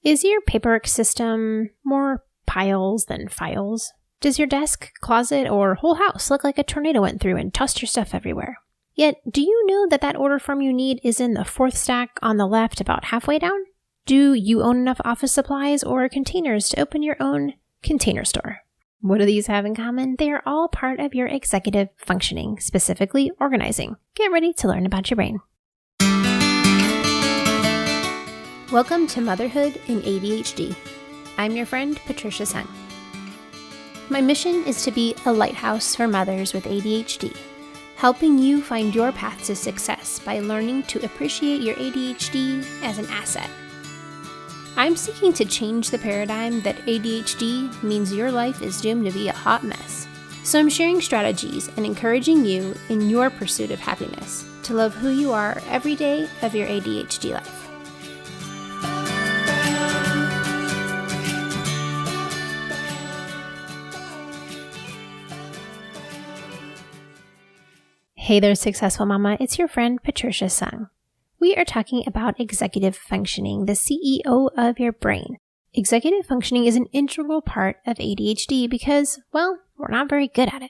Is your paperwork system more piles than files? Does your desk, closet, or whole house look like a tornado went through and tossed your stuff everywhere? Yet, do you know that that order form you need is in the fourth stack on the left about halfway down? Do you own enough office supplies or containers to open your own container store? What do these have in common? They are all part of your executive functioning, specifically organizing. Get ready to learn about your brain. Welcome to Motherhood in ADHD. I'm your friend, Patricia Sung. My mission is to be a lighthouse for mothers with ADHD, helping you find your path to success by learning to appreciate your ADHD as an asset. I'm seeking to change the paradigm that ADHD means your life is doomed to be a hot mess. So I'm sharing strategies and encouraging you in your pursuit of happiness to love who you are every day of your ADHD life. Hey there, Successful Mama. It's your friend, Patricia Sung. We are talking about executive functioning, the CEO of your brain. Executive functioning is an integral part of ADHD because, well, we're not very good at it.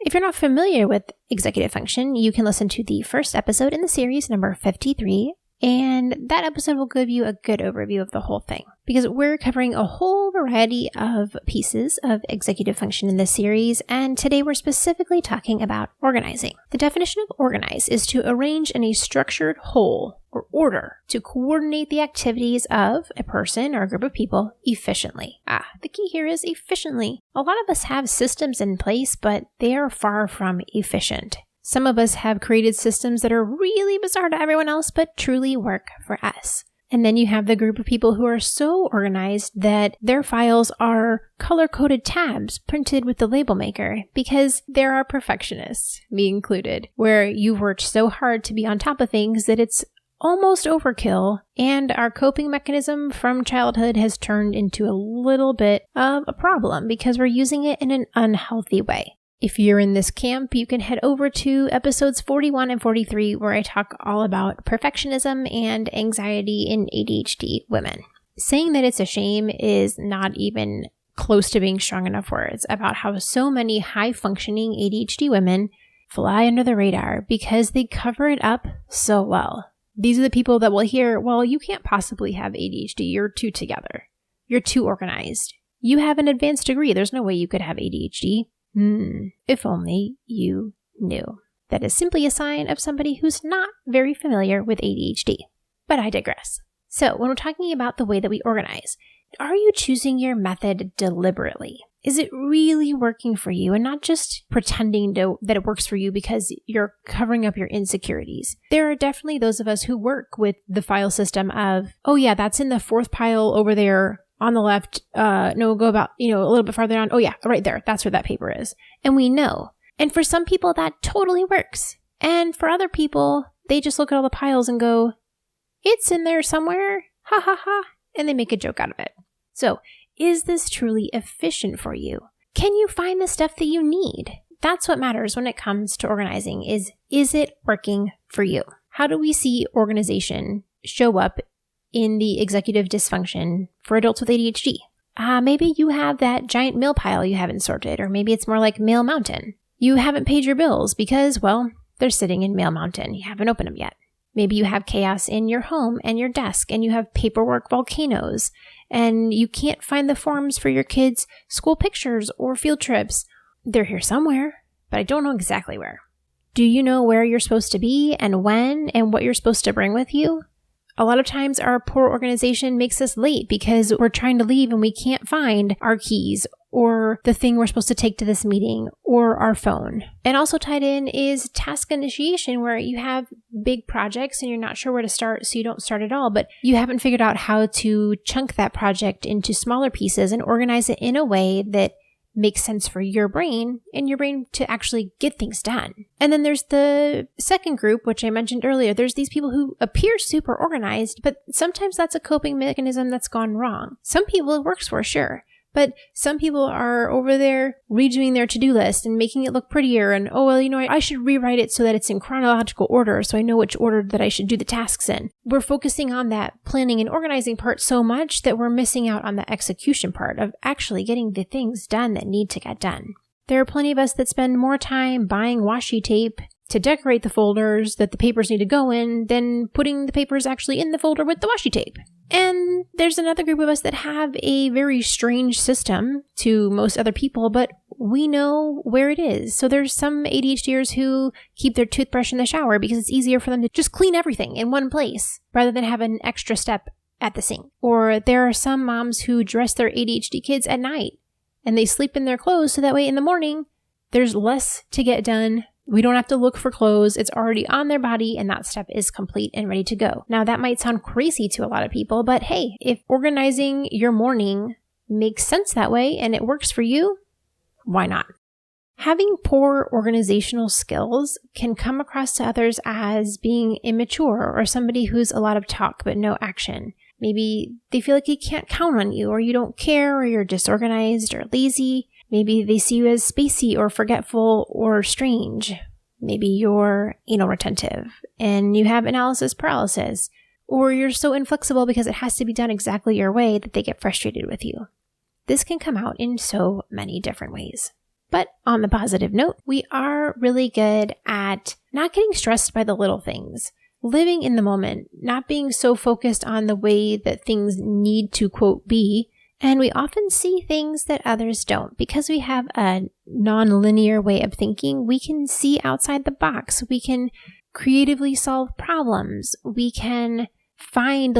If you're not familiar with executive function, you can listen to the first episode in the series, number 53, and that episode will give you a good overview of the whole thing because we're covering a whole variety of pieces of executive function in this series, and today we're specifically talking about organizing. The definition of organize is to arrange in a structured whole or order to coordinate the activities of a person or a group of people efficiently. The key here is efficiently. A lot of us have systems in place, but they are far from efficient. Some of us have created systems that are really bizarre to everyone else, but truly work for us. And then you have the group of people who are so organized that their files are color-coded tabs printed with the label maker because there are perfectionists, me included, where you've worked so hard to be on top of things that it's almost overkill, and our coping mechanism from childhood has turned into a little bit of a problem because we're using it in an unhealthy way. If you're in this camp, you can head over to episodes 41 and 43 where I talk all about perfectionism and anxiety in ADHD women. Saying that it's a shame is not even close to being strong enough words about how so many high-functioning ADHD women fly under the radar because they cover it up so well. These are the people that will hear, well, you can't possibly have ADHD. You're too together. You're too organized. You have an advanced degree. There's no way you could have ADHD. If only you knew. That is simply a sign of somebody who's not very familiar with ADHD. But I digress. So when we're talking about the way that we organize, are you choosing your method deliberately? Is it really working for you and not just pretending that it works for you because you're covering up your insecurities? There are definitely those of us who work with the file system of, oh yeah, that's in the fourth pile over there on the left. No, go about, a little bit farther down. Oh yeah, right there. That's where that paper is. And we know. And for some people, that totally works. And for other people, they just look at all the piles and go, it's in there somewhere. Ha ha ha. And they make a joke out of it. So, is this truly efficient for you? Can you find the stuff that you need? That's what matters when it comes to organizing is it working for you? How do we see organization show up in the executive dysfunction for adults with ADHD? Maybe you have that giant mail pile you haven't sorted, or maybe it's more like Mail Mountain. You haven't paid your bills because, well, they're sitting in Mail Mountain. You haven't opened them yet. Maybe you have chaos in your home and your desk, and you have paperwork volcanoes, and you can't find the forms for your kids' school pictures or field trips. They're here somewhere, but I don't know exactly where. Do you know where you're supposed to be and when and what you're supposed to bring with you? A lot of times our poor organization makes us late because we're trying to leave and we can't find our keys or the thing we're supposed to take to this meeting or our phone. And also tied in is task initiation, where you have big projects and you're not sure where to start, so you don't start at all, but you haven't figured out how to chunk that project into smaller pieces and organize it in a way that makes sense for your brain and your brain to actually get things done. And then there's the second group, which I mentioned earlier. There's these people who appear super organized, but sometimes that's a coping mechanism that's gone wrong. Some people it works for, sure, But some people are over there redoing their to-do list and making it look prettier. And, I should rewrite it so that it's in chronological order so I know which order that I should do the tasks in. We're focusing on that planning and organizing part so much that we're missing out on the execution part of actually getting the things done that need to get done. There are plenty of us that spend more time buying washi tape to decorate the folders that the papers need to go in than putting the papers actually in the folder with the washi tape. And there's another group of us that have a very strange system to most other people, but we know where it is. So there's some ADHDers who keep their toothbrush in the shower because it's easier for them to just clean everything in one place rather than have an extra step at the sink. Or there are some moms who dress their ADHD kids at night and they sleep in their clothes so that way in the morning there's less to get done. We don't have to look for clothes. It's already on their body and that step is complete and ready to go. Now that might sound crazy to a lot of people, but hey, if organizing your morning makes sense that way and it works for you, why not? Having poor organizational skills can come across to others as being immature or somebody who's a lot of talk but no action. Maybe they feel like you can't count on you or you don't care or you're disorganized or lazy. Maybe they see you as spacey or forgetful or strange. Maybe you're anal retentive and you have analysis paralysis, or you're so inflexible because it has to be done exactly your way that they get frustrated with you. This can come out in so many different ways. But on the positive note, we are really good at not getting stressed by the little things, living in the moment, not being so focused on the way that things need to, quote, be. And we often see things that others don't. Because we have a non-linear way of thinking, we can see outside the box. We can creatively solve problems. We can find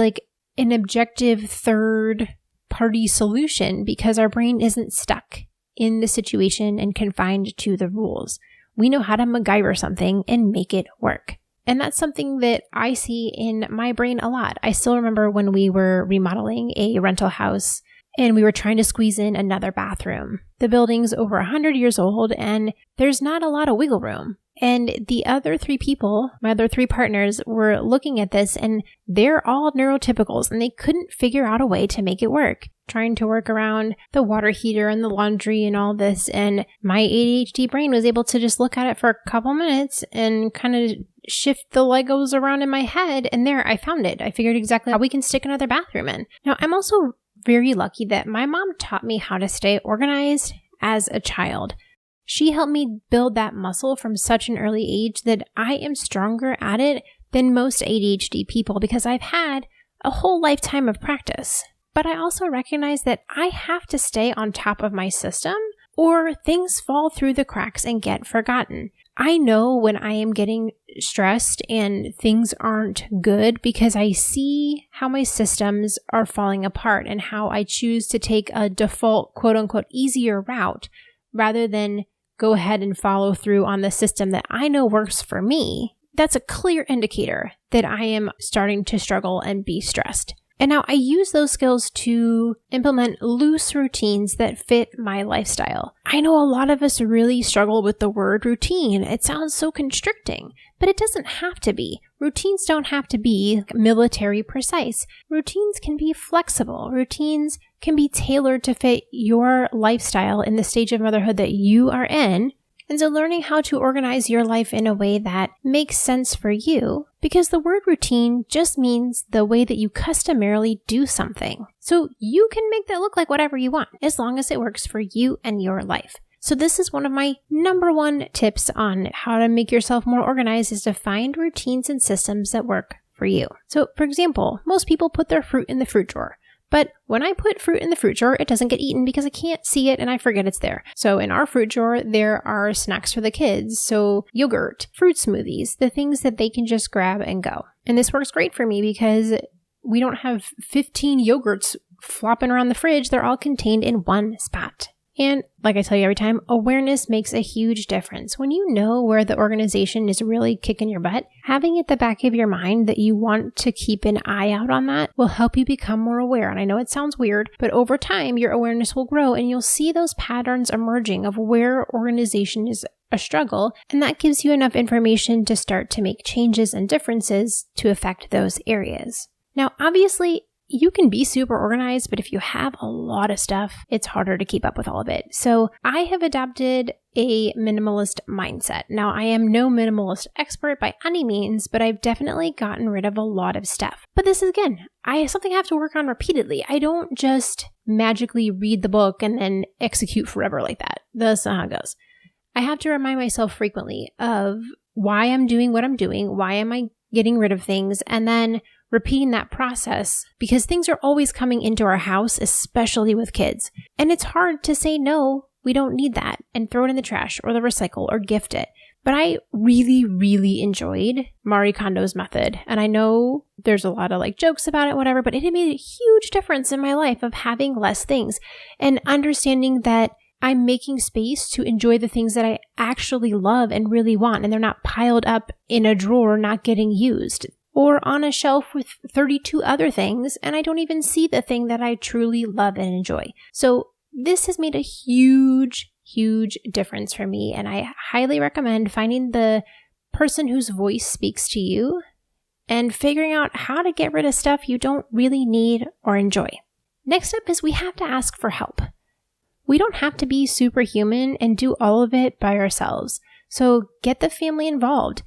an objective third-party solution because our brain isn't stuck in the situation and confined to the rules. We know how to MacGyver something and make it work. And that's something that I see in my brain a lot. I still remember when we were remodeling a rental house and we were trying to squeeze in another bathroom. The building's over 100 years old and there's not a lot of wiggle room. And the other three people, my other three partners, were looking at this and they're all neurotypicals and they couldn't figure out a way to make it work. Trying to work around the water heater and the laundry and all this. And my ADHD brain was able to just look at it for a couple minutes and kind of shift the Legos around in my head. And there, I found it. I figured exactly how we can stick another bathroom in. Now, I'm also very lucky that my mom taught me how to stay organized as a child. She helped me build that muscle from such an early age that I am stronger at it than most ADHD people because I've had a whole lifetime of practice. But I also recognize that I have to stay on top of my system or things fall through the cracks and get forgotten. I know when I am getting stressed and things aren't good because I see how my systems are falling apart and how I choose to take a default, quote unquote, easier route rather than go ahead and follow through on the system that I know works for me. That's a clear indicator that I am starting to struggle and be stressed. And now I use those skills to implement loose routines that fit my lifestyle. I know a lot of us really struggle with the word routine. It sounds so constricting, but it doesn't have to be. Routines don't have to be military precise. Routines can be flexible. Routines can be tailored to fit your lifestyle in the stage of motherhood that you are in. And so learning how to organize your life in a way that makes sense for you, because the word routine just means the way that you customarily do something. So you can make that look like whatever you want, as long as it works for you and your life. So this is one of my number one tips on how to make yourself more organized is to find routines and systems that work for you. So for example, most people put their fruit in the fruit drawer. But when I put fruit in the fruit drawer, it doesn't get eaten because I can't see it and I forget it's there. So in our fruit drawer, there are snacks for the kids. So yogurt, fruit smoothies, the things that they can just grab and go. And this works great for me because we don't have 15 yogurts flopping around the fridge. They're all contained in one spot. And like I tell you every time, awareness makes a huge difference. When you know where the organization is really kicking your butt, having at the back of your mind that you want to keep an eye out on that will help you become more aware. And I know it sounds weird, but over time, your awareness will grow and you'll see those patterns emerging of where organization is a struggle. And that gives you enough information to start to make changes and differences to affect those areas. Now, obviously, you can be super organized, but if you have a lot of stuff, it's harder to keep up with all of it. So I have adopted a minimalist mindset. Now, I am no minimalist expert by any means, but I've definitely gotten rid of a lot of stuff. But this is, again, something I have to work on repeatedly. I don't just magically read the book and then execute forever like that. That's not how it goes. I have to remind myself frequently of why I'm doing what I'm doing, why am I getting rid of things, and then repeating that process, because things are always coming into our house, especially with kids. And it's hard to say, no, we don't need that, and throw it in the trash or the recycle or gift it. But I really, really enjoyed Marie Kondo's method. And I know there's a lot of jokes about it, whatever, but it had made a huge difference in my life of having less things and understanding that I'm making space to enjoy the things that I actually love and really want, and they're not piled up in a drawer not getting used, or on a shelf with 32 other things, and I don't even see the thing that I truly love and enjoy. So this has made a huge, huge difference for me, and I highly recommend finding the person whose voice speaks to you and figuring out how to get rid of stuff you don't really need or enjoy. Next up is we have to ask for help. We don't have to be superhuman and do all of it by ourselves. So get the family involved.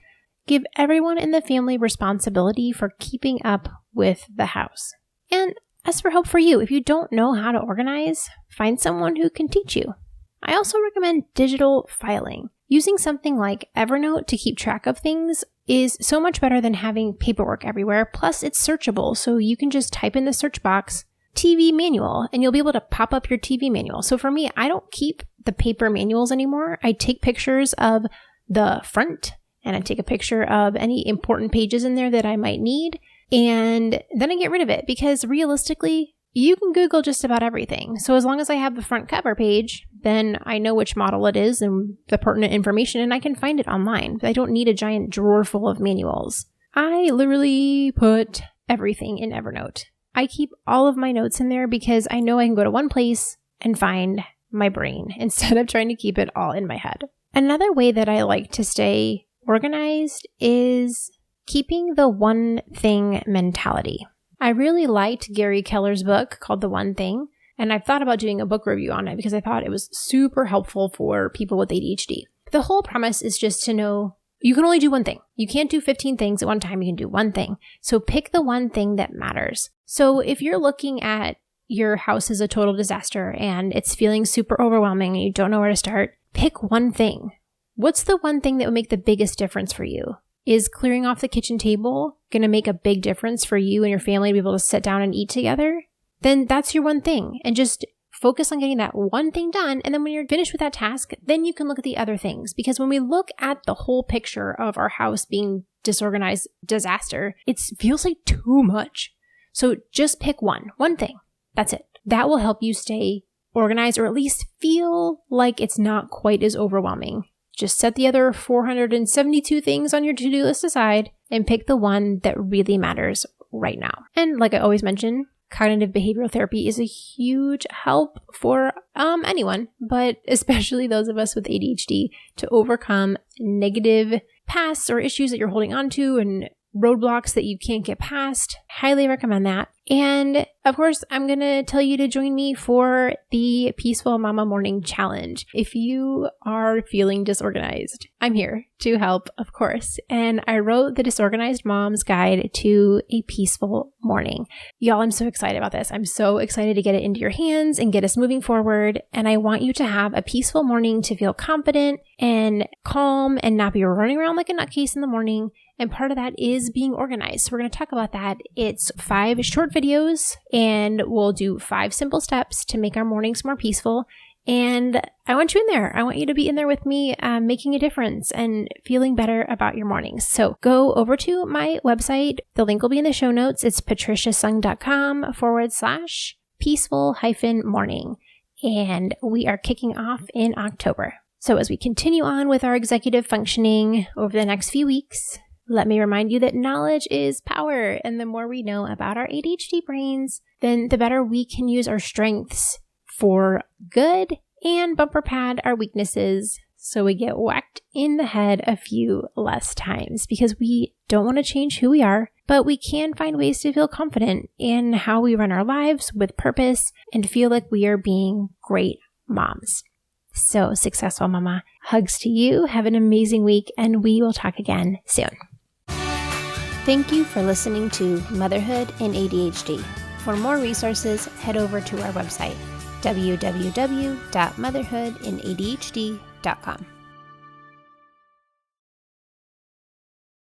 Give everyone in the family responsibility for keeping up with the house. And ask for help for you. If you don't know how to organize, find someone who can teach you. I also recommend digital filing. Using something like Evernote to keep track of things is so much better than having paperwork everywhere. Plus, it's searchable, so you can just type in the search box TV manual, and you'll be able to pop up your TV manual. So for me, I don't keep the paper manuals anymore. I take pictures of the front, and I take a picture of any important pages in there that I might need, and then I get rid of it, because realistically, you can Google just about everything. So as long as I have the front cover page, then I know which model it is and the pertinent information, and I can find it online. I don't need a giant drawer full of manuals. I literally put everything in Evernote. I keep all of my notes in there because I know I can go to one place and find my brain instead of trying to keep it all in my head. Another way that I like to stay organized is keeping the one thing mentality. I really liked Gary Keller's book called The One Thing, and I've thought about doing a book review on it because I thought it was super helpful for people with ADHD. The whole premise is just to know you can only do one thing. You can't do 15 things at one time. You can do one thing. So pick the one thing that matters. So if you're looking at your house as a total disaster and it's feeling super overwhelming and you don't know where to start, pick one thing. What's the one thing that would make the biggest difference for you? Is clearing off the kitchen table going to make a big difference for you and your family to be able to sit down and eat together? Then that's your one thing. And just focus on getting that one thing done. And then when you're finished with that task, then you can look at the other things. Because when we look at the whole picture of our house being disorganized disaster, it feels like too much. So just pick one thing. That's it. That will help you stay organized, or at least feel like it's not quite as overwhelming. Just set the other 472 things on your to-do list aside and pick the one that really matters right now. And like I always mention, cognitive behavioral therapy is a huge help for anyone, but especially those of us with ADHD, to overcome negative pasts or issues that you're holding on to and roadblocks that you can't get past. Highly recommend that. And of course, I'm going to tell you to join me for the Peaceful Mama Morning Challenge. If you are feeling disorganized, I'm here to help, of course. And I wrote the Disorganized Mom's Guide to a Peaceful Morning. Y'all, I'm so excited about this. I'm so excited to get it into your hands and get us moving forward. And I want you to have a peaceful morning to feel confident and calm and not be running around like a nutcase in the morning. And part of that is being organized. So we're going to talk about that. It's 5 short videos, and we'll do 5 simple steps to make our mornings more peaceful. And I want you in there. I want you to be in there with me, making a difference and feeling better about your mornings. So go over to my website. The link will be in the show notes. It's patriciasung.com/peaceful-morning. And we are kicking off in October. So as we continue on with our executive functioning over the next few weeks, let me remind you that knowledge is power, and the more we know about our ADHD brains, then the better we can use our strengths for good and bumper pad our weaknesses so we get whacked in the head a few less times because we don't want to change who we are, but we can find ways to feel confident in how we run our lives with purpose and feel like we are being great moms. So, Successful Mama, hugs to you. Have an amazing week, and we will talk again soon. Thank you for listening to Motherhood and ADHD. For more resources, head over to our website, www.motherhoodandadhd.com.